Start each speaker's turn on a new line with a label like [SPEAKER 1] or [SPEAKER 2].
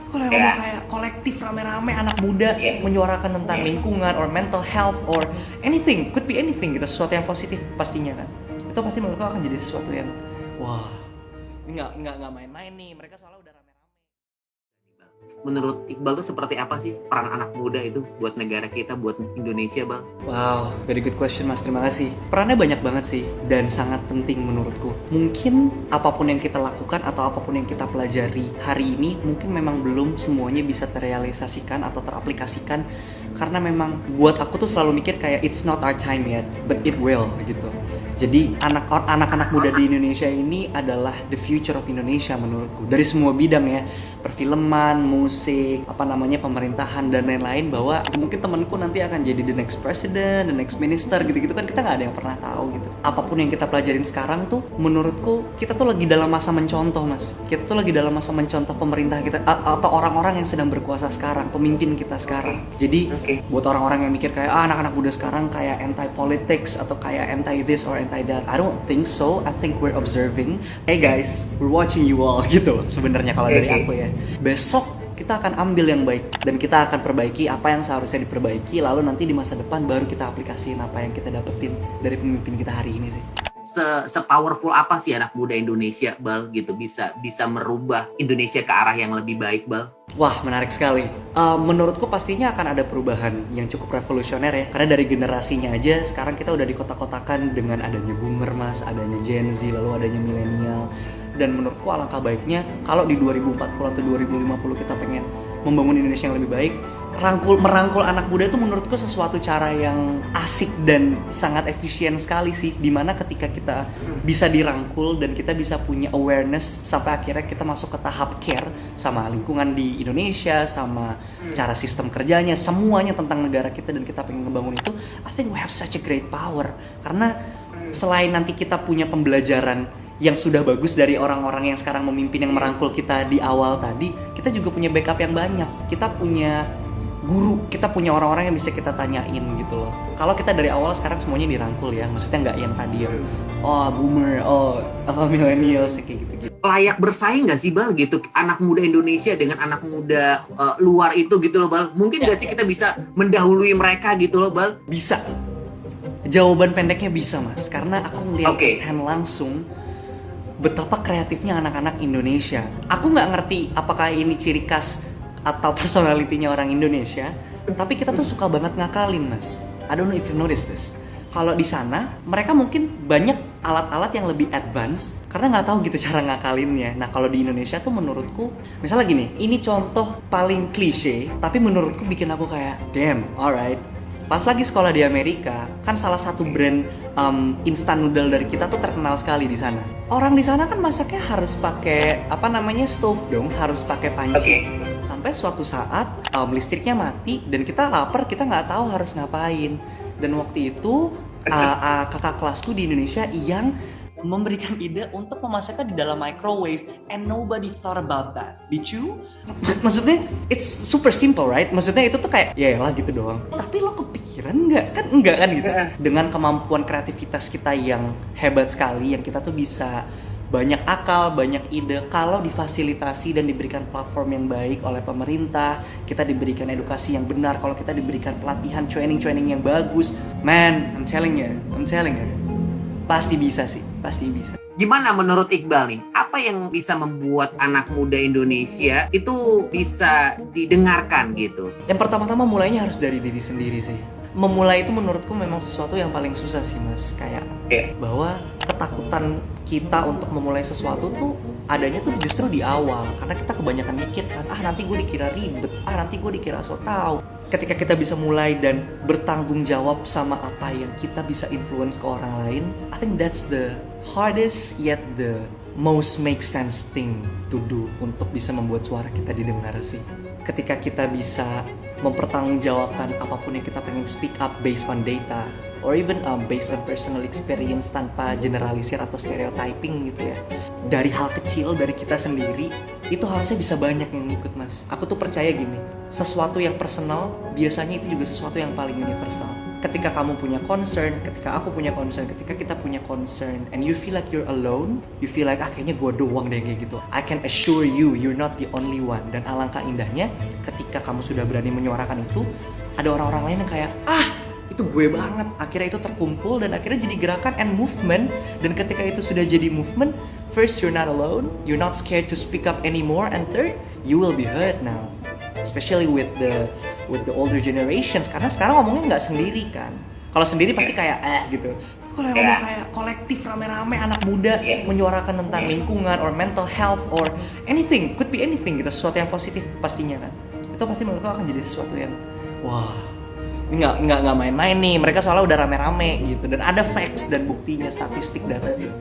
[SPEAKER 1] Kalau yang ngomong kayak kolektif rame-rame anak muda menyuarakan tentang lingkungan or mental health or anything, could be anything gitu, sesuatu yang positif pastinya kan. Itu pasti menurutku akan jadi sesuatu yang wah, ini nggak main-main nih. Mereka soalnya udah rame-rame.
[SPEAKER 2] Menurut Iqbal tuh seperti apa sih peran anak muda itu buat negara kita, buat Indonesia, Bang?
[SPEAKER 1] Wow, very good question Mas, terima kasih. Perannya banyak banget sih, dan sangat penting menurutku. Mungkin apapun yang kita lakukan atau apapun yang kita pelajari hari ini, mungkin memang belum semuanya bisa terrealisasikan atau teraplikasikan. Karena memang buat aku tuh selalu mikir kayak it's not our time yet, but it will gitu. Jadi anak-anak muda di Indonesia ini adalah the future of Indonesia menurutku. Dari semua bidang ya, perfilman, musik, pemerintahan dan lain-lain, bahwa mungkin temanku nanti akan jadi the next president, the next minister gitu-gitu kan, kita nggak ada yang pernah tahu gitu. Apapun yang kita pelajarin sekarang tuh menurutku kita tuh lagi dalam masa mencontoh Mas. Kita tuh lagi dalam masa mencontoh pemerintah kita atau orang-orang yang sedang berkuasa sekarang, pemimpin kita sekarang. Jadi buat orang-orang yang mikir kayak anak-anak muda sekarang kayak anti politics atau kayak anti this or anti that, I don't think so. I think we're observing. Hey guys, we're watching you all gitu sebenarnya kalau dari aku ya. Besok kita akan ambil yang baik dan kita akan perbaiki apa yang seharusnya diperbaiki, lalu nanti di masa depan baru kita aplikasiin apa yang kita dapetin dari pemimpin kita hari ini sih.
[SPEAKER 2] Se-powerful apa sih anak muda Indonesia, Bal, gitu, bisa merubah Indonesia ke arah yang lebih baik, Bal?
[SPEAKER 1] Wah, menarik sekali. Menurutku pastinya akan ada perubahan yang cukup revolusioner ya. Karena dari generasinya aja sekarang kita udah dikotak-kotakan dengan adanya boomer Mas, adanya Gen Z, lalu adanya milenial. Dan menurutku alangkah baiknya kalau di 2040 atau 2050 kita pengen membangun Indonesia yang lebih baik, merangkul anak muda itu menurutku sesuatu cara yang asik dan sangat efisien sekali sih, dimana ketika kita bisa dirangkul dan kita bisa punya awareness sampai akhirnya kita masuk ke tahap care sama lingkungan di Indonesia, sama cara sistem kerjanya, semuanya tentang negara kita dan kita pengen ngebangun itu, I think we have such a great power. Karena selain nanti kita punya pembelajaran yang sudah bagus dari orang-orang yang sekarang memimpin yang merangkul kita di awal tadi, kita juga punya backup yang banyak. Kita punya guru, kita punya orang-orang yang bisa kita tanyain gitu loh. Kalau kita dari awal sekarang semuanya dirangkul ya, maksudnya nggak yang tadi yang boomer, millennials kayak gitu-gitu.
[SPEAKER 2] Layak bersaing nggak sih, Bal, gitu, anak muda Indonesia dengan anak muda luar itu gitu loh, Bal? Mungkin nggak sih kita bisa mendahului mereka gitu loh, Bal?
[SPEAKER 1] Bisa. Jawaban pendeknya bisa Mas, karena aku ngeliat firsthand langsung betapa kreatifnya anak-anak Indonesia. Aku nggak ngerti apakah ini ciri khas atau personalitinya orang Indonesia, tapi kita tuh suka banget ngakalin Mas. I don't know if you notice this. Kalau di sana mereka mungkin banyak alat-alat yang lebih advance karena nggak tahu gitu cara ngakalinnya. Nah kalau di Indonesia tuh menurutku, misalnya gini, ini contoh paling klise, tapi menurutku bikin aku kayak damn, alright. Pas lagi sekolah di Amerika, kan salah satu brand instan noodle dari kita tuh terkenal sekali di sana. Orang di sana kan masaknya harus pakai stove dong, harus pakai panci. Sampai suatu saat listriknya mati dan kita lapar, kita nggak tahu harus ngapain. Dan waktu itu kakak kelasku di Indonesia yang memberikan ide untuk memasaknya di dalam microwave, and nobody thought about that. Did you? Maksudnya it's super simple, right? Maksudnya itu tuh kayak ya lah gitu doang. Tapi lo kepikiran nggak? Kan enggak kan gitu. Dengan kemampuan kreativitas kita yang hebat sekali, yang kita tuh bisa banyak akal, banyak ide, kalau difasilitasi dan diberikan platform yang baik oleh pemerintah, kita diberikan edukasi yang benar, kalau kita diberikan pelatihan, training yang bagus, man, I'm telling you, pasti bisa sih, pasti bisa.
[SPEAKER 2] Gimana menurut Iqbal nih, apa yang bisa membuat anak muda Indonesia itu bisa didengarkan gitu?
[SPEAKER 1] Yang pertama-tama mulainya harus dari diri sendiri sih. Memulai itu menurutku memang sesuatu yang paling susah sih Mas. Kayak bahwa ketakutan kita untuk memulai sesuatu tuh adanya tuh justru di awal. Karena kita kebanyakan mikir kan, nanti gue dikira ribet, nanti gue dikira so tau. Ketika kita bisa mulai dan bertanggung jawab sama apa yang kita bisa influence ke orang lain, I think that's the hardest yet the most make sense thing to do untuk bisa membuat suara kita didengar sih. Ketika kita bisa mempertanggungjawabkan apapun yang kita pengen speak up based on data or even based on personal experience tanpa generalisir atau stereotyping gitu ya, dari hal kecil dari kita sendiri, itu harusnya bisa banyak yang ngikut Mas. Aku tuh percaya gini, sesuatu yang personal biasanya itu juga sesuatu yang paling universal. ketika kamu punya concern, ketika aku punya concern, ketika kita punya concern, and you feel like you're alone, you feel like kayaknya gue doang deh kayak gitu. I can assure you, you're not the only one. Dan alangkah indahnya ketika kamu sudah berani menyuarakan itu, ada orang-orang lain yang kayak itu gue banget. Akhirnya itu terkumpul dan akhirnya jadi gerakan and movement. Dan ketika itu sudah jadi movement, first you're not alone, you're not scared to speak up anymore, and third you will be heard now. Especially with the older generations, karena sekarang ngomongnya nggak sendiri kan. Kalau sendiri pasti kayak gitu. Kalau yang ngomong kayak kolektif rame-rame anak muda menyuarakan tentang lingkungan or mental health or anything, could be anything gitu, sesuatu yang positif pastinya kan. Itu pasti menurut aku akan jadi sesuatu yang wah, ini nggak main-main nih. Mereka soalnya udah rame-rame gitu dan ada facts dan buktinya, statistik, data gitu.